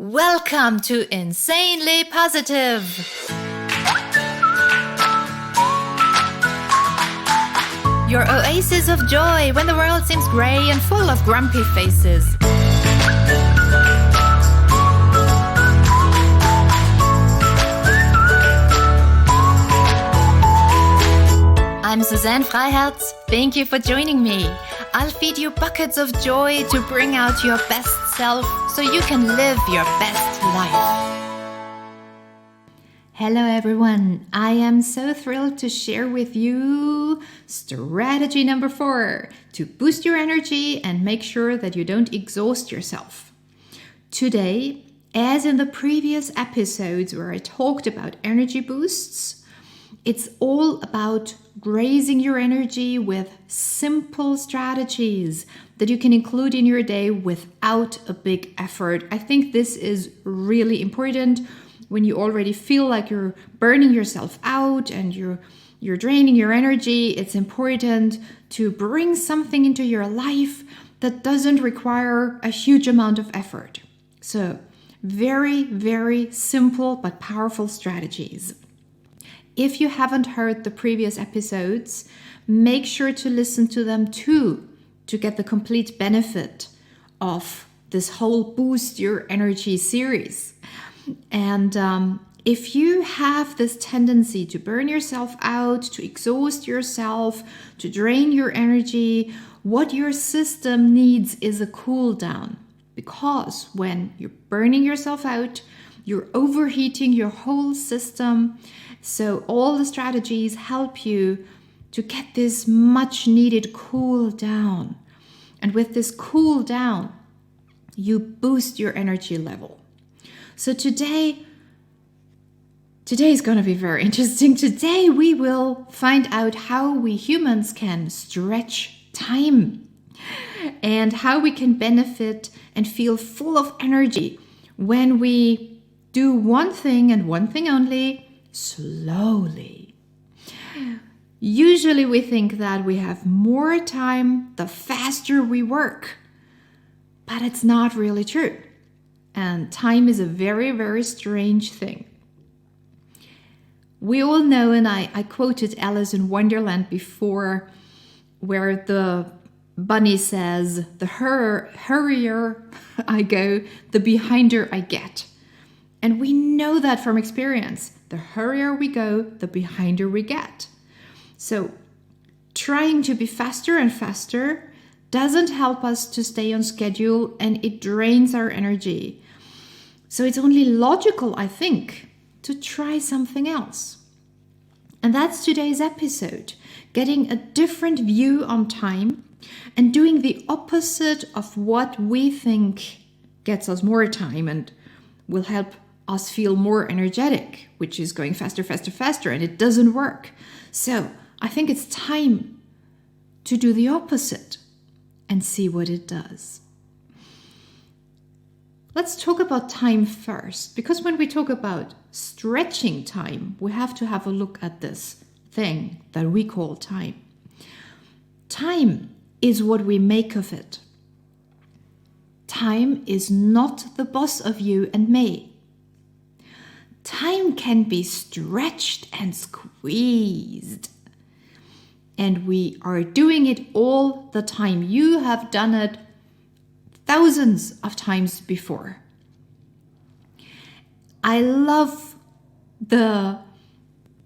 Welcome to Insanely Positive. Your oasis of joy when the world seems grey and full of grumpy faces. I'm Suzanne Freiherz. Thank you for joining me. I'll feed you buckets of joy to bring out your best self so you can live your best life. Hello everyone. I am so thrilled to share with you strategy number 4 to boost your energy and make sure that you don't exhaust yourself. Today, as in the previous episodes where I talked about energy boosts, it's all about raising your energy with simple strategies that you can include in your day without a big effort. I think this is really important when you already feel like you're burning yourself out and you're draining your energy. It's important to bring something into your life that doesn't require a huge amount of effort. So, very, very simple but powerful strategies. If you haven't heard the previous episodes, make sure to listen to them too to get the complete benefit of this whole Boost Your Energy series. And if you have this tendency to burn yourself out, to exhaust yourself, to drain your energy, what your system needs is a cool down. Because when you're burning yourself out, you're overheating your whole system. So all the strategies help you to get this much needed cool down. And with this cool down, you boost your energy level. So today is going to be very interesting. Today we will find out how we humans can stretch time and how we can benefit and feel full of energy when we do one thing and one thing only, slowly. Usually we think that we have more time the faster we work, but it's not really true. And time is a very, very strange thing. We all know, and I quoted Alice in Wonderland before, where the bunny says, the hurrier I go, the behinder I get. And we know that from experience. The hurrier we go, the behinder we get. So trying to be faster and faster doesn't help us to stay on schedule, and it drains our energy. So it's only logical, I think, to try something else. And that's today's episode, getting a different view on time and doing the opposite of what we think gets us more time and will help us feel more energetic, which is going faster, faster, faster, and it doesn't work. So I think it's time to do the opposite and see what it does. Let's talk about time first, because when we talk about stretching time, we have to have a look at this thing that we call time. Time is what we make of it. Time is not the boss of you and me. Time can be stretched and squeezed. And we are doing it all the time. You have done it thousands of times before. I love the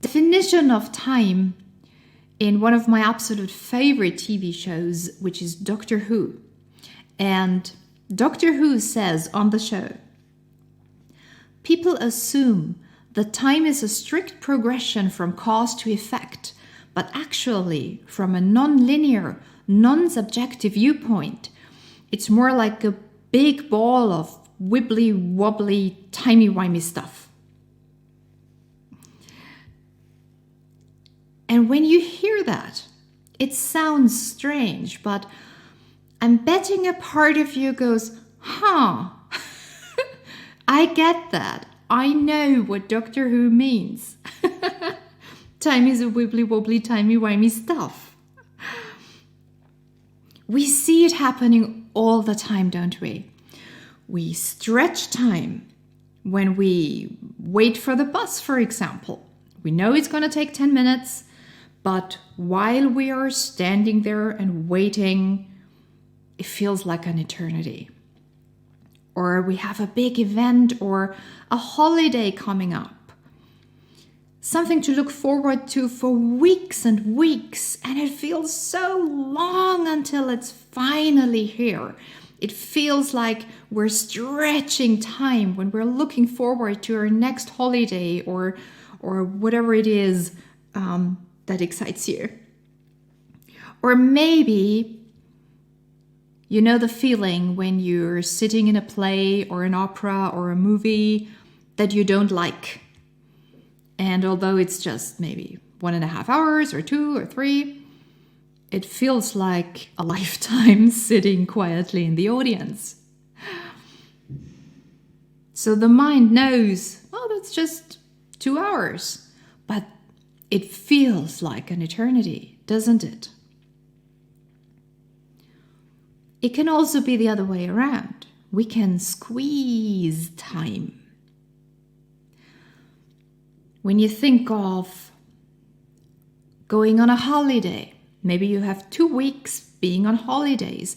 definition of time in one of my absolute favorite TV shows, which is Doctor Who. And Doctor Who says on the show, people assume that time is a strict progression from cause to effect, but actually, from a non-linear, non-subjective viewpoint, it's more like a big ball of wibbly-wobbly, timey-wimey stuff. And when you hear that, it sounds strange, but I'm betting a part of you goes, I get that. I know what Doctor Who means. Time is a wibbly-wobbly, timey-wimey stuff. We see it happening all the time, don't we? We stretch time when we wait for the bus, for example. We know it's going to take 10 minutes, but while we are standing there and waiting, it feels like an eternity. Or we have a big event or a holiday coming up. Something to look forward to for weeks and weeks, and it feels so long until it's finally here. It feels like we're stretching time when we're looking forward to our next holiday or whatever it is that excites you. Or maybe you know the feeling when you're sitting in a play or an opera or a movie that you don't like. And although it's just maybe 1.5 hours or 2 or 3, it feels like a lifetime sitting quietly in the audience. So the mind knows, oh, that's just 2 hours. But it feels like an eternity, doesn't it? It can also be the other way around. We can squeeze time. When you think of going on a holiday, maybe you have 2 weeks being on holidays,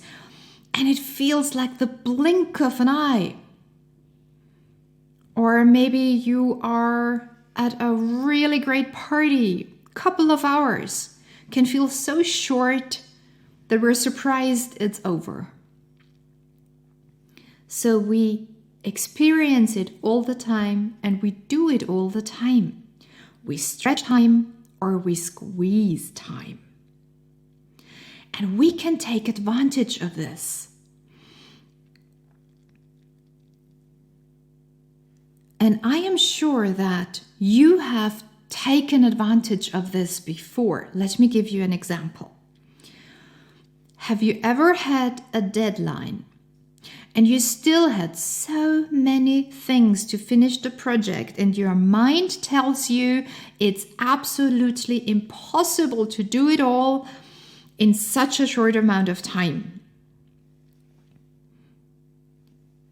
and it feels like the blink of an eye. Or maybe you are at a really great party, couple of hours can feel so short that we're surprised it's over. So we experience it all the time, and we do it all the time. We stretch time or we squeeze time. And we can take advantage of this. And I am sure that you have taken advantage of this before. Let me give you an example. Have you ever had a deadline and you still had so many things to finish the project, and your mind tells you it's absolutely impossible to do it all in such a short amount of time?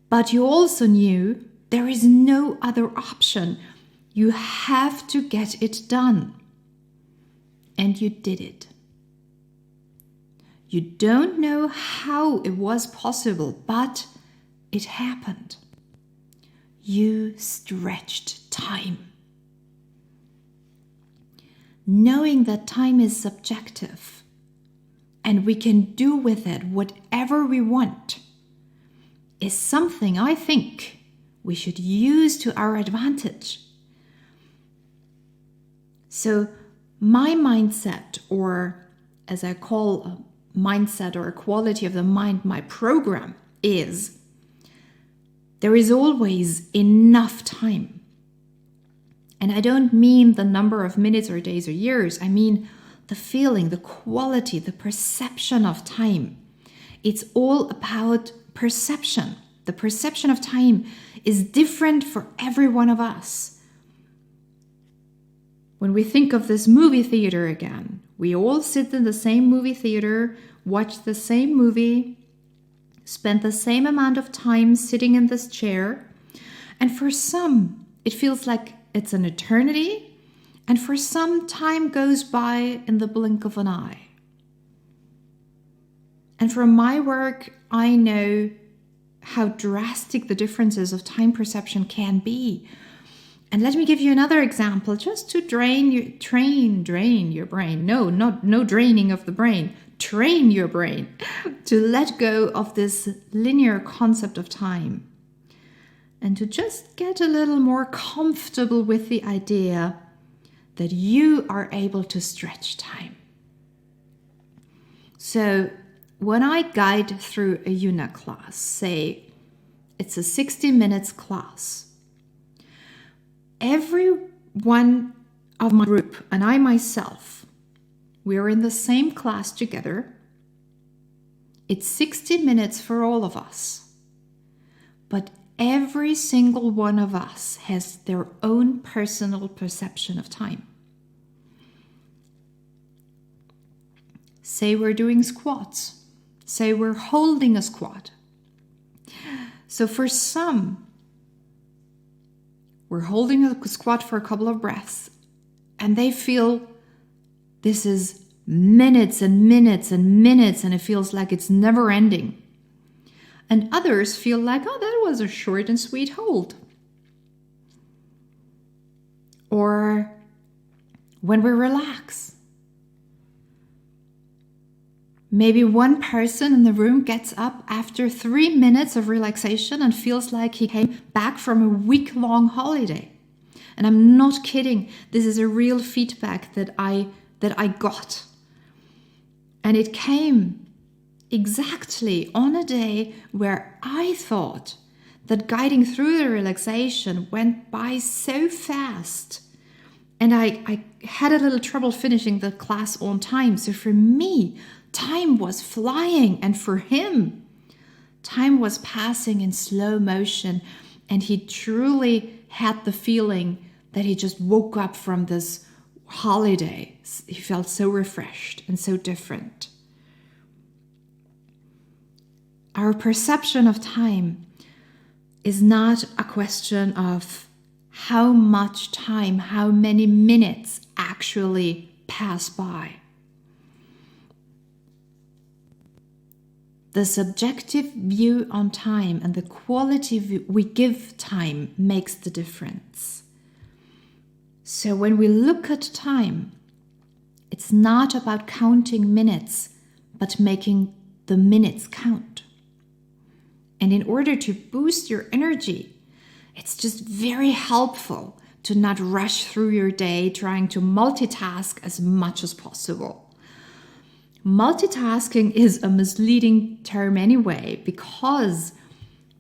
But you also knew there is no other option. You have to get it done. And you did it. You don't know how it was possible, but it happened. You stretched time. Knowing that time is subjective and we can do with it whatever we want is something I think we should use to our advantage. So my mindset, or as I call a mindset or a quality of the mind, my program is there is always enough time. And I don't mean the number of minutes or days or years. I mean the feeling, the quality, the perception of time. It's all about perception. The perception of time is different for every one of us. When we think of this movie theater again, we all sit in the same movie theater, watch the same movie, spend the same amount of time sitting in this chair. And for some, it feels like it's an eternity. And for some, time goes by in the blink of an eye. And from my work, I know how drastic the differences of time perception can be. And let me give you another example, just to train your brain. No draining of the brain. Train your brain to let go of this linear concept of time and to just get a little more comfortable with the idea that you are able to stretch time. So when I guide through a Yuna class, say it's a 60 minutes class, every one of my group and I myself, we are in the same class together. It's 60 minutes for all of us. But every single one of us has their own personal perception of time. Say we're doing squats. Say we're holding a squat. So for some, we're holding a squat for a couple of breaths and they feel this is minutes and minutes and minutes and it feels like it's never ending. And others feel like, oh, that was a short and sweet hold. Or when we relax. Maybe one person in the room gets up after 3 minutes of relaxation and feels like he came back from a week-long holiday. And I'm not kidding. This is a real feedback that I got. And it came exactly on a day where I thought that guiding through the relaxation went by so fast. And I had a little trouble finishing the class on time. So for me, time was flying. And for him, time was passing in slow motion. And he truly had the feeling that he just woke up from this holiday. He felt so refreshed and so different. Our perception of time is not a question of how much time, how many minutes actually pass by. The subjective view on time and the quality we give time makes the difference. So when we look at time, it's not about counting minutes, but making the minutes count. And in order to boost your energy, it's just very helpful to not rush through your day trying to multitask as much as possible. Multitasking is a misleading term anyway, because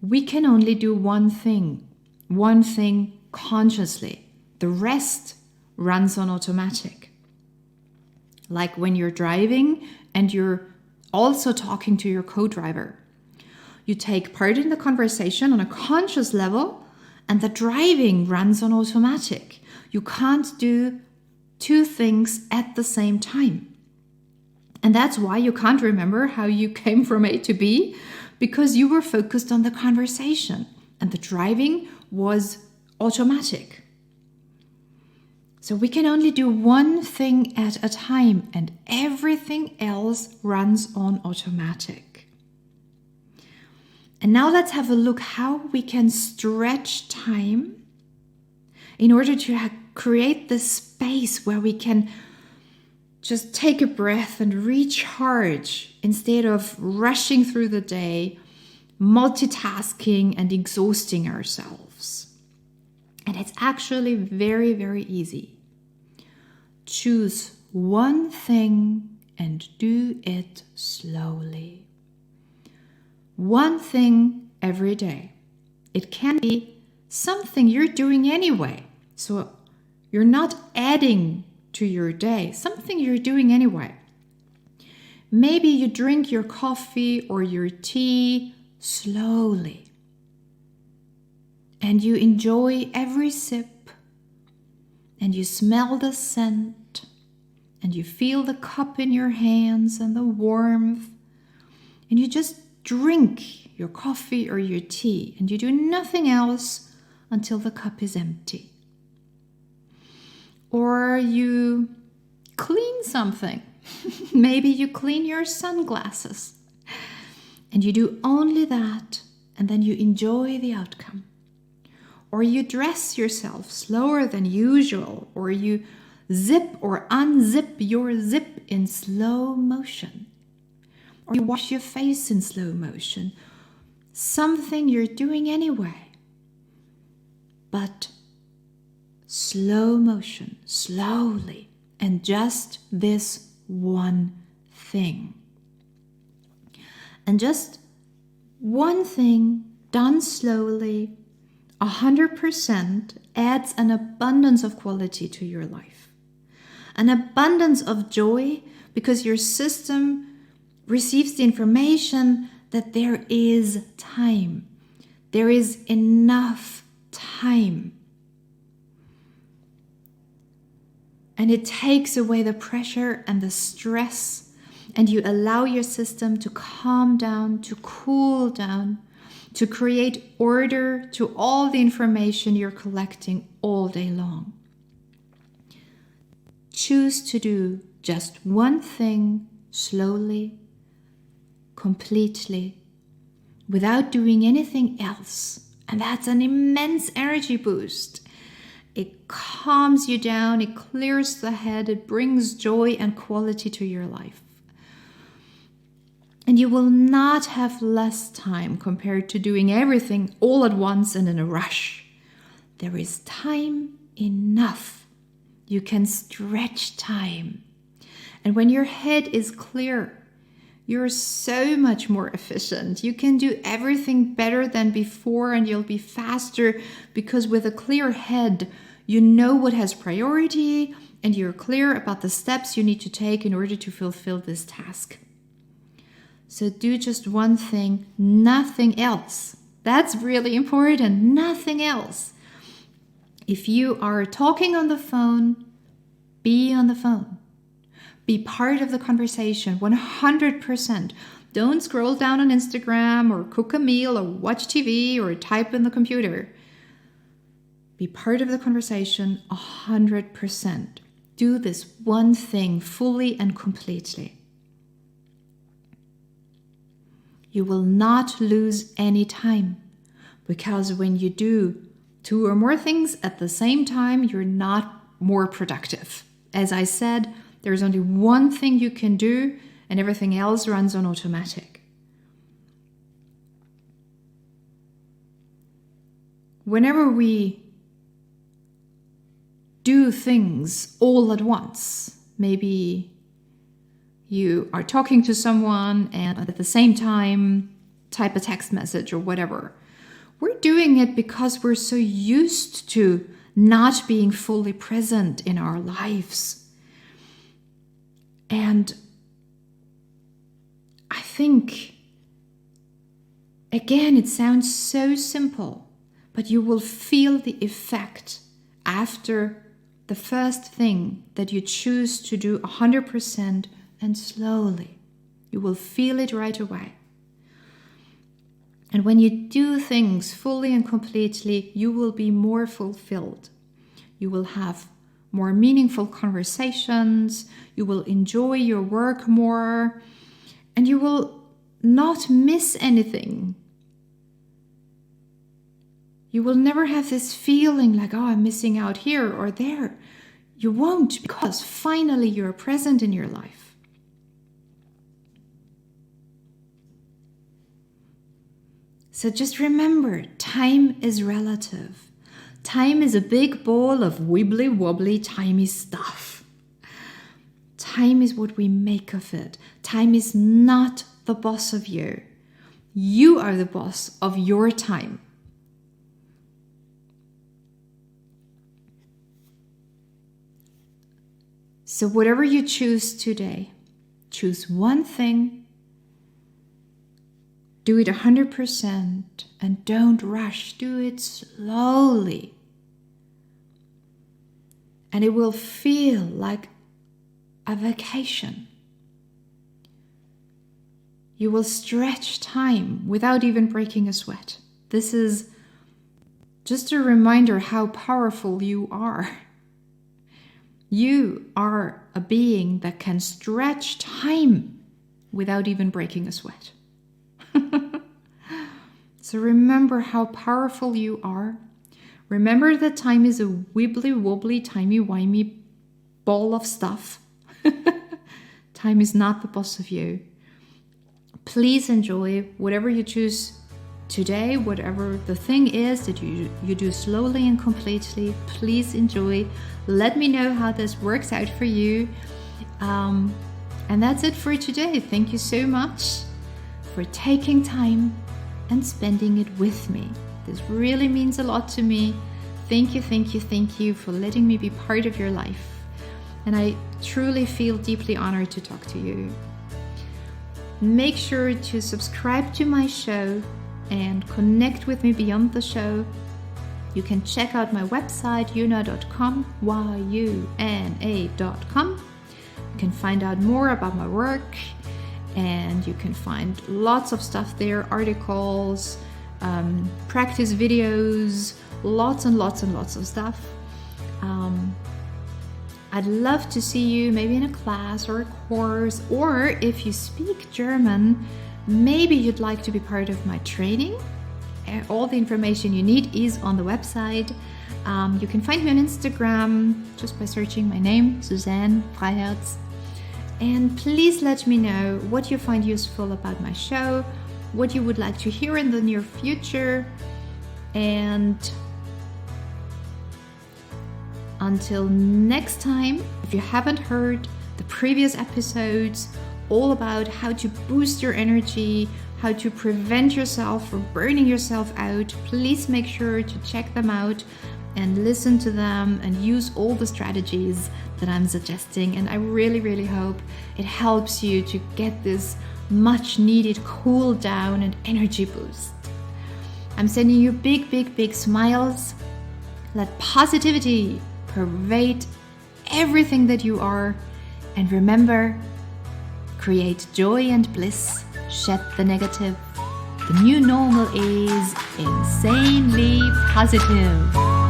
we can only do one thing consciously. The rest runs on automatic. Like when you're driving and you're also talking to your co-driver. You take part in the conversation on a conscious level and the driving runs on automatic. You can't do two things at the same time. And that's why you can't remember how you came from A to B, because you were focused on the conversation and the driving was automatic. So we can only do one thing at a time and everything else runs on automatic. And now let's have a look how we can stretch time in order to create this space where we can just take a breath and recharge instead of rushing through the day, multitasking and exhausting ourselves. And it's actually very, very easy. Choose one thing and do it slowly. One thing every day. It can be something you're doing anyway. So you're not adding to your day, something you're doing anyway. Maybe you drink your coffee or your tea slowly. And you enjoy every sip. And you smell the scent. And you feel the cup in your hands and the warmth. And you just drink your coffee or your tea. And you do nothing else until the cup is empty. Or you clean something. Maybe you clean your sunglasses. And you do only that, and then you enjoy the outcome. Or you dress yourself slower than usual, or you zip or unzip your zip in slow motion. Or you wash your face in slow motion. Something you're doing anyway. But slow motion, slowly, and just this one thing. And just one thing done slowly, 100% adds an abundance of quality to your life. An abundance of joy because your system receives the information that there is time. There is enough time. And it takes away the pressure and the stress, and you allow your system to calm down, to cool down, to create order to all the information you're collecting all day long. Choose to do just one thing slowly, completely, without doing anything else. And that's an immense energy boost. It calms you down, it clears the head, it brings joy and quality to your life. And you will not have less time compared to doing everything all at once and in a rush. There is time enough. You can stretch time. And when your head is clear, you're so much more efficient. You can do everything better than before, and you'll be faster because with a clear head, you know what has priority and you're clear about the steps you need to take in order to fulfill this task. So do just one thing, nothing else. That's really important, nothing else. If you are talking on the phone, be on the phone. Be part of the conversation, 100%. Don't scroll down on Instagram or cook a meal or watch TV or type in the computer. Be part of the conversation 100%. Do this one thing fully and completely. You will not lose any time, because when you do 2 or more things at the same time, you're not more productive. As I said, there's only one thing you can do, and everything else runs on automatic. Whenever we do things all at once, maybe you are talking to someone and at the same time type a text message or whatever. We're doing it because we're so used to not being fully present in our lives. And I think, again, it sounds so simple, but you will feel the effect after the first thing that you choose to do 100% and slowly. You will feel it right away. And when you do things fully and completely, you will be more fulfilled. You will have more meaningful conversations, you will enjoy your work more, and you will not miss anything. You will never have this feeling like, oh, I'm missing out here or there. You won't, because finally you're present in your life. So just remember, time is relative. Time is a big ball of wibbly-wobbly, timey stuff. Time is what we make of it. Time is not the boss of you. You are the boss of your time. So whatever you choose today, choose one thing, do it 100%, and don't rush. Do it slowly. And it will feel like a vacation. You will stretch time without even breaking a sweat. This is just a reminder how powerful you are. You are a being that can stretch time without even breaking a sweat. So remember how powerful you are. Remember that time is a wibbly-wobbly, timey-wimey ball of stuff. Time is not the boss of you. Please enjoy whatever you choose today, whatever the thing is that you do slowly and completely. Please enjoy. Let me know how this works out for you. And that's it for today. Thank you so much for taking time and spending it with me. This really means a lot to me. Thank you, thank you, thank you for letting me be part of your life. And I truly feel deeply honored to talk to you. Make sure to subscribe to my show and connect with me beyond the show. You can check out my website, yuna.com, yuna.com. You can find out more about my work, and you can find lots of stuff there, articles, practice videos, lots and lots and lots of stuff. I'd love to see you maybe in a class or a course, or if you speak German, maybe you'd like to be part of my training. All the information you need is on the website. You can find me on Instagram just by searching my name, Suzanne Freiherz. And please let me know what you find useful about my show, what you would like to hear in the near future. And until next time, if you haven't heard the previous episodes all about how to boost your energy, how to prevent yourself from burning yourself out, please make sure to check them out and listen to them and use all the strategies that I'm suggesting. And I really, really hope it helps you to get this much needed cool down and energy boost. I'm sending you big, big, big smiles. Let positivity pervade everything that you are. And remember, create joy and bliss, shed the negative. The new normal is insanely positive.